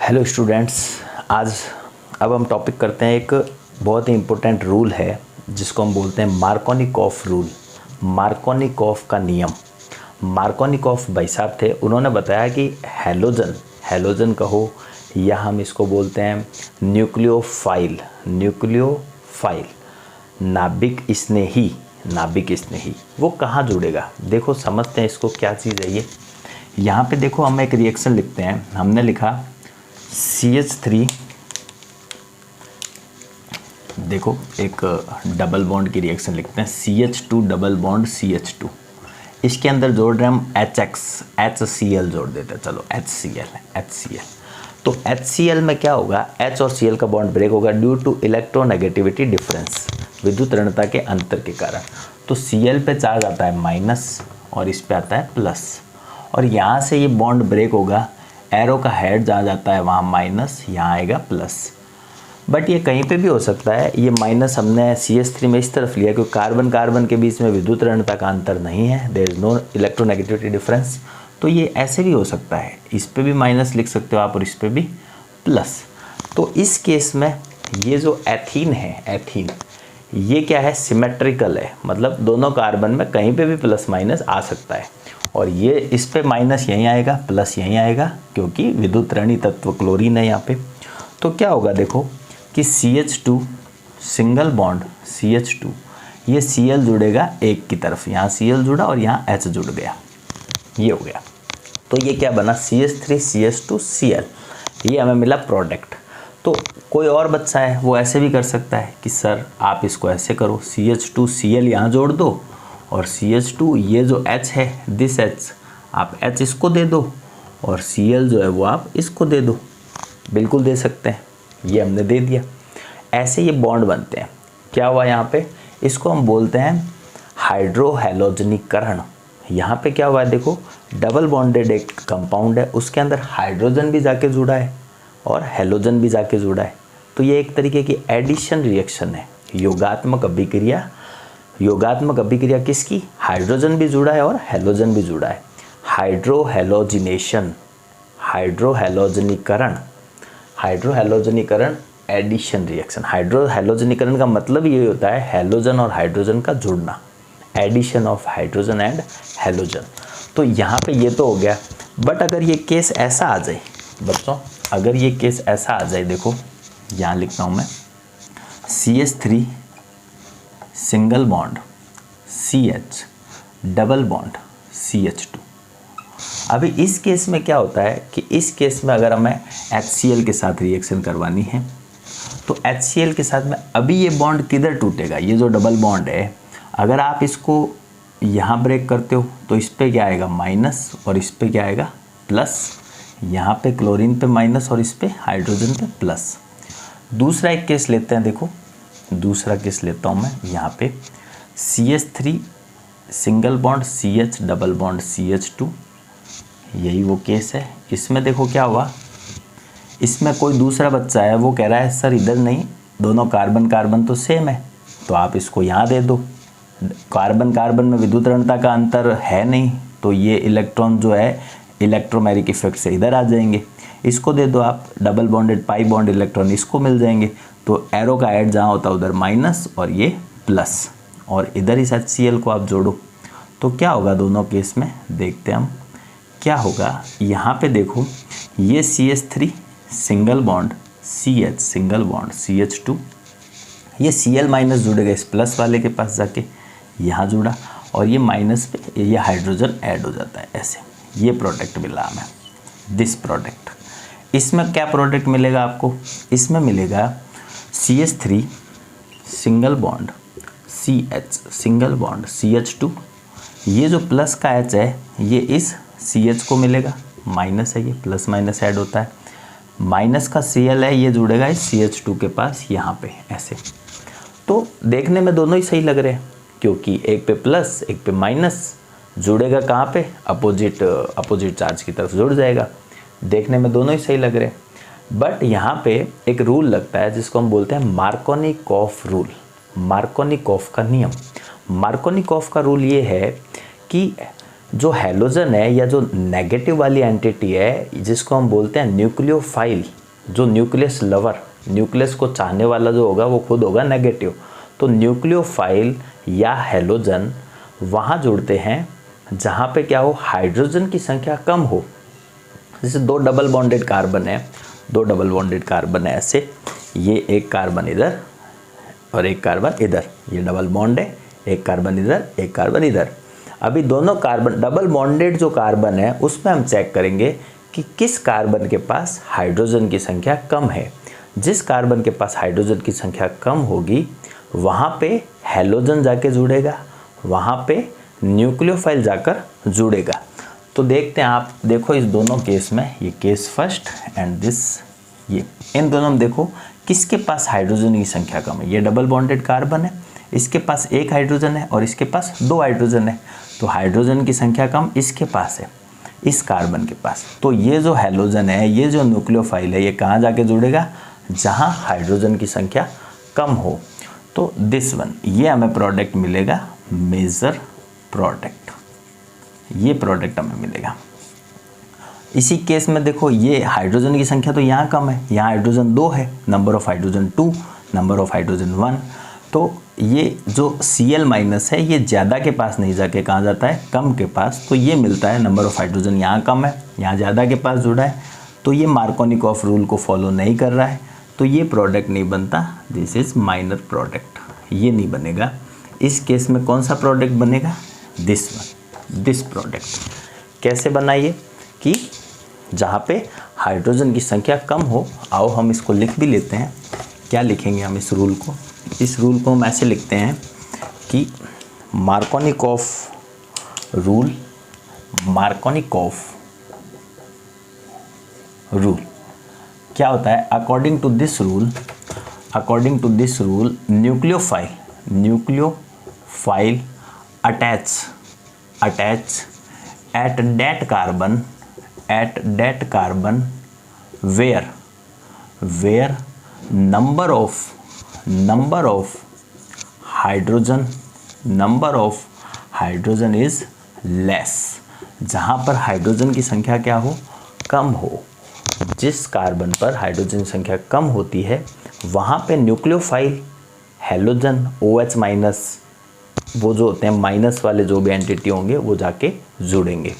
Hello students, अब हम topic करते हैं। एक बहुत ही इम्पोर्टेंट रूल है जिसको हम बोलते हैं मार्कोनिकॉफ रूल, मार्कोनिकॉफ का नियम। मार्कोनिकॉफ भाई साहब थे, उन्होंने बताया कि हैलोजन कहो या हम इसको बोलते हैं न्यूक्लियोफाइल, नाभिक स्नेही वो कहाँ जुड़ेगा। देखो समझते हैं इसको, क्या चीज़ है ये। यहाँ पे देखो हम एक रिएक्शन लिखते हैं, हमने लिखा CH3, देखो एक डबल बॉन्ड की रिएक्शन लिखते हैं, CH2 डबल बॉन्ड CH2, इसके अंदर जोड़ रहे हैं हम HCl जोड़ देते हैं। चलो HCl, तो HCl में क्या होगा, H और Cl का बॉन्ड ब्रेक होगा ड्यू टू इलेक्ट्रोनेगेटिविटी डिफरेंस, विद्युत ऋणता के अंतर के कारण। तो Cl पे चार्ज आता है माइनस और इस पे आता है प्लस, और यहाँ से ये बॉन्ड ब्रेक होगा, एरो का हेड जहाँ जाता है वहाँ माइनस, यहाँ आएगा प्लस। बट ये कहीं पे भी हो सकता है, ये माइनस हमने CH3 में इस तरफ लिया क्योंकि कार्बन कार्बन के बीच में विद्युत ऋणता का अंतर नहीं है, there is no electronegativity difference. तो ये ऐसे भी हो सकता है, इस पे भी माइनस लिख सकते हो आप और इस पे भी प्लस। तो इस केस में ये जो एथीन है, ये क्या है, सिमेट्रिकल है, मतलब दोनों कार्बन में कहीं पे भी प्लस माइनस आ सकता है। और ये इस पे माइनस यहीं आएगा, प्लस यहीं आएगा, क्योंकि विद्युत ऋणी तत्व क्लोरीन है यहाँ पे। तो क्या होगा देखो कि CH2 सिंगल बॉन्ड CH2, ये Cl जुड़ेगा एक की तरफ, यहाँ Cl जुड़ा और यहाँ H जुड़ गया, ये हो गया। तो ये क्या बना, CH3 CH2 Cl, ये हमें मिला प्रोडक्ट। तो कोई और बच्चा है वो ऐसे भी कर सकता है कि सर आप इसको ऐसे करो, CH2 Cl यहाँ जोड़ दो और CH2 ये जो H है, दिस H, आप H इसको दे दो और Cl जो है वो आप इसको दे दो, बिल्कुल दे सकते हैं, ये हमने दे दिया। ऐसे ये बॉन्ड बनते हैं। क्या हुआ यहाँ पे, इसको हम बोलते हैं हाइड्रोहैलोजनीकरण। यहाँ पे क्या हुआ है देखो, डबल बॉन्डेड एक कंपाउंड है, उसके अंदर हाइड्रोजन भी जाके जुड़ा है और हेलोजन भी जाके जुड़ा है। तो ये एक तरीके की एडिशन रिएक्शन है, योगात्मक अभिक्रिया किसकी, हाइड्रोजन भी जुड़ा है और हेलोजन भी जुड़ा है। हाइड्रोहैलोजनीकरण एडिशन रिएक्शन। हाइड्रोहैलोजनीकरण का मतलब ये होता है हेलोजन और हाइड्रोजन का जुड़ना, addition of hydrogen and halogen. तो यहाँ पे ये तो हो गया। बट अगर ये केस ऐसा आ जाए बच्चों, अगर ये केस ऐसा आ जाए, देखो यहाँ लिखता हूँ मैं, CH3 single bond CH double bond CH2। अभी इस केस में क्या होता है कि इस केस में अगर हमें HCl के साथ रिएक्शन करवानी है तो HCl के साथ में अभी ये बॉन्ड किधर टूटेगा, ये जो डबल बॉन्ड है, अगर आप इसको यहाँ ब्रेक करते हो तो इस पे क्या आएगा, माइनस, और इस पे क्या आएगा, प्लस। यहाँ पे क्लोरीन पे माइनस और इस पे हाइड्रोजन पे प्लस। दूसरा एक केस लेते हैं, देखो दूसरा केस लेता हूँ मैं, यहाँ पे CH3 single bond CH double bond CH2, यही वो केस है। इसमें देखो क्या हुआ, इसमें कोई दूसरा बच्चा है वो कह रहा है सर इधर नहीं, दोनों कार्बन तो सेम है, तो आप इसको यहाँ दे दो। कार्बन कार्बन में विद्युत ऋणता का अंतर है नहीं, तो ये इलेक्ट्रॉन जो है इलेक्ट्रोमैग्नेटिक इफेक्ट से इधर आ जाएंगे, इसको दे दो आप, double bonded pi bond electron इसको मिल जाएंगे। तो एरो का हेड जहाँ होता है उधर माइनस और ये प्लस, और इधर इस HCl को आप जोड़ो तो क्या होगा, दोनों केस में देखते हैं हम क्या होगा। यहाँ पे देखो ये CH3 single bond CH single bond CH2, ये Cl माइनस जुड़ेगा इस प्लस वाले के पास जाके, यहाँ जुड़ा, और ये माइनस पे ये हाइड्रोजन ऐड हो जाता है, ऐसे ये प्रोडक्ट मिला हमें, दिस प्रोडक्ट। इसमें क्या प्रोडक्ट मिलेगा आपको, इसमें मिलेगा CH3 single bond CH single bond CH2, ये जो प्लस का H है ये इस CH को मिलेगा, माइनस है, ये प्लस माइनस ऐड होता है, माइनस का Cl है ये जुड़ेगा इस CH2 के पास यहाँ पे, ऐसे। तो देखने में दोनों ही सही लग रहे हैं क्योंकि एक पे प्लस एक पे माइनस, जुड़ेगा कहाँ पे, अपोजिट चार्ज की तरफ जुड़ जाएगा, देखने में दोनों ही सही लग रहे हैं। बट यहाँ पे एक रूल लगता है जिसको हम बोलते हैं मार्कोनिकॉफ रूल, मार्कोनिकॉफ का नियम। मार्कोनिकॉफ का रूल ये है कि जो हैलोजन है या जो नेगेटिव वाली एंटिटी है जिसको हम बोलते हैं न्यूक्लियोफाइल, जो न्यूक्लियस लवर, न्यूक्लियस को चाहने वाला जो होगा वो खुद होगा नेगेटिव। तो न्यूक्लियोफाइल या हैलोजन वहाँ जुड़ते हैं जहाँ पे क्या हो, हाइड्रोजन की संख्या कम हो। जैसे दो डबल बॉन्डेड कार्बन है, दो डबल बॉन्डेड कार्बन है ऐसे, ये एक कार्बन इधर और एक कार्बन इधर, ये डबल बॉन्ड है, एक कार्बन इधर एक कार्बन इधर। अभी दोनों कार्बन डबल बॉन्डेड जो कार्बन है उसमें हम चेक करेंगे कि किस कार्बन के पास हाइड्रोजन की संख्या कम है। जिस कार्बन के पास हाइड्रोजन की संख्या कम होगी वहाँ पे हैलोजन जाके जुड़ेगा, वहाँ पे न्यूक्लियोफाइल जाकर जुड़ेगा। तो देखते हैं, आप देखो इस दोनों केस में, ये केस फर्स्ट एंड दिस, ये इन दोनों में देखो किसके पास हाइड्रोजन की संख्या कम है। ये डबल बॉन्डेड कार्बन है, इसके पास एक हाइड्रोजन है और इसके पास दो हाइड्रोजन है, तो हाइड्रोजन की संख्या कम इसके पास है, इस कार्बन के पास। तो ये जो हैलोजन है, ये जो न्यूक्लियोफाइल है, ये कहाँ जाके जुड़ेगा, जहाँ हाइड्रोजन की संख्या कम हो। तो दिस वन, ये हमें प्रोडक्ट मिलेगा मेजर प्रोडक्ट, ये प्रोडक्ट हमें मिलेगा। इसी केस में देखो ये हाइड्रोजन की संख्या तो यहाँ कम है, यहाँ हाइड्रोजन 2 है, number of hydrogen 2, number of hydrogen 1। तो ये जो Cl माइनस है ये ज़्यादा के पास नहीं जाके कहाँ जाता है, कम के पास। तो ये मिलता है, नंबर ऑफ हाइड्रोजन यहाँ कम है, यहाँ ज़्यादा के पास जुड़ा है, तो ये मार्कोनिकॉफ रूल को फॉलो नहीं कर रहा है, तो ये प्रोडक्ट नहीं बनता, दिस इज़ माइनर प्रोडक्ट, ये नहीं बनेगा। इस केस में कौन सा प्रोडक्ट बनेगा, दिस वन, दिस प्रोडक्ट। कैसे बनाइए कि जहाँ पे हाइड्रोजन की संख्या कम हो। आओ हम इसको लिख भी लेते हैं। क्या लिखेंगे हम इस रूल को, इस रूल को हम ऐसे लिखते हैं कि मार्कोनिकॉफ रूल, मार्कोनिकॉफ रूल क्या होता है, according to this rule, according to this rule nucleophile, nucleophile attach at that carbon where number of hydrogen is less, जहाँ पर हाइड्रोजन की संख्या क्या हो, कम हो। जिस कार्बन पर हाइड्रोजन की संख्या कम होती है वहाँ पे न्यूक्लियोफाइल, हैलोजन, OH माइनस, वो जो होते हैं माइनस वाले जो भी एंटिटी होंगे वो जाके जुड़ेंगे।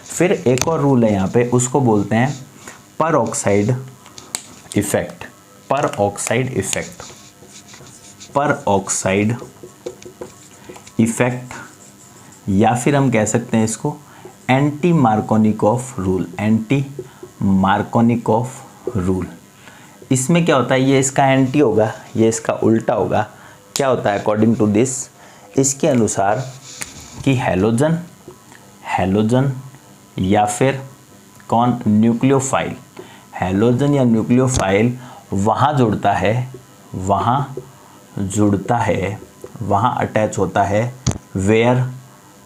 फिर एक और रूल है यहाँ पे, उसको बोलते हैं पर ऑक्साइड इफेक्ट, पर ऑक्साइड इफेक्ट, पर ऑक्साइड इफेक्ट, या फिर हम कह सकते हैं इसको anti Markovnikov rule, anti Markovnikov rule. इसमें क्या होता है, ये इसका एंटी होगा, ये इसका उल्टा होगा। क्या होता है अकॉर्डिंग टू दिस, इसके अनुसार कि हैलोजन, हैलोजन या फिर कौन, न्यूक्लियोफाइल, हैलोजन या न्यूक्लियोफाइल वहाँ जुड़ता है, वहाँ जुड़ता है, वहाँ अटैच होता है, वेयर,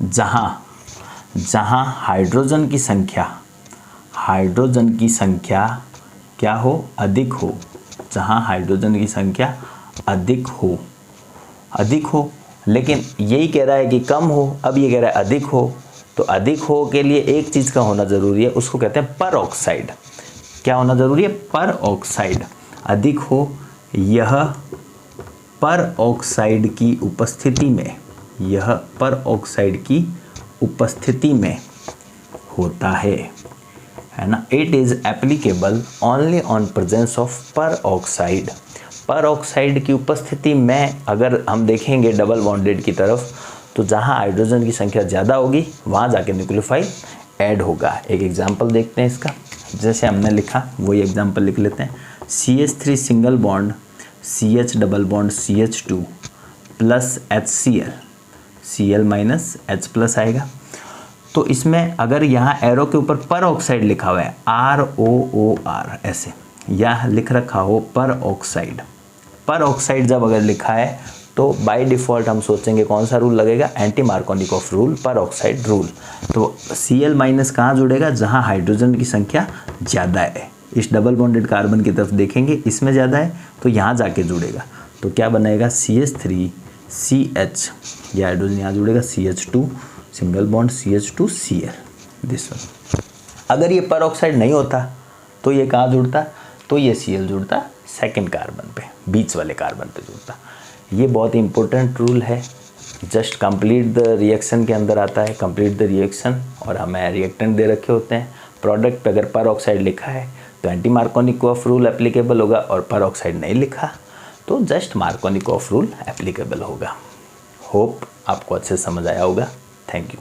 जहाँ, जहाँ हाइड्रोजन की संख्या, हाइड्रोजन की संख्या क्या हो, अधिक हो, जहाँ हाइड्रोजन की संख्या अधिक हो, अधिक हो। लेकिन यही कह रहा है कि कम हो, अब ये कह रहा है अधिक हो। तो अधिक हो के लिए एक चीज़ का होना ज़रूरी है, उसको कहते हैं पर ऑक्साइड। क्या होना ज़रूरी है, पर ऑक्साइड। अधिक हो, यह पर ऑक्साइड की उपस्थिति में, यह पर ऑक्साइड की उपस्थिति में होता है ना। It is applicable only on presence of पर ऑक्साइड। पर ऑक्साइड की उपस्थिति में अगर हम देखेंगे डबल बॉन्डेड की तरफ, तो जहाँ हाइड्रोजन की संख्या ज़्यादा होगी वहाँ जाके न्यूक्लियोफाइल ऐड होगा। एक एग्जांपल देखते हैं इसका, जैसे हमने लिखा वही एग्जांपल लिख लेते हैं। CH3 single bond CH double bond CH2 plus HCl, Cl minus H plus आएगा। तो इसमें अगर यहाँ एरो के ऊपर पर ऑक्साइड लिखा हुआ है ROOR ऐसे, या लिख रखा हो पर ऑक्साइड, पर ऑक्साइड जब अगर लिखा है तो बाय डिफ़ॉल्ट हम सोचेंगे कौन सा रूल लगेगा, एंटी मार्कोनिकॉफ रूल, पर ऑक्साइड रूल। तो Cl माइनस कहाँ जुड़ेगा, जहाँ हाइड्रोजन की संख्या ज़्यादा है। इस डबल बॉन्डेड कार्बन की तरफ देखेंगे, इसमें ज़्यादा है तो यहाँ जाके जुड़ेगा। तो क्या बनेगा, CH3 CH, यह हाइड्रोजन यहाँ जुड़ेगा, CH2 single bond CH2Cl, this one. अगर ये पर ऑक्साइड नहीं होता तो ये कहाँ जुड़ता, तो ये Cl जुड़ता सेकेंड कार्बन पे, बीच वाले कार्बन पे जुड़ता। ये बहुत ही इंपॉर्टेंट रूल है। जस्ट कंप्लीट द रिएक्शन के अंदर आता है, कंप्लीट द रिएक्शन, और हमें रिएक्टेंट दे रखे होते हैं। प्रोडक्ट पे अगर पर ऑक्साइड लिखा है तो एंटी मार्कोनिकॉफ रूल एप्लीकेबल होगा, और पर ऑक्साइड नहीं लिखा तो जस्ट मार्कोनिकॉफ रूल एप्लीकेबल होगा। होप आपको अच्छे समझ आया होगा। Thank you.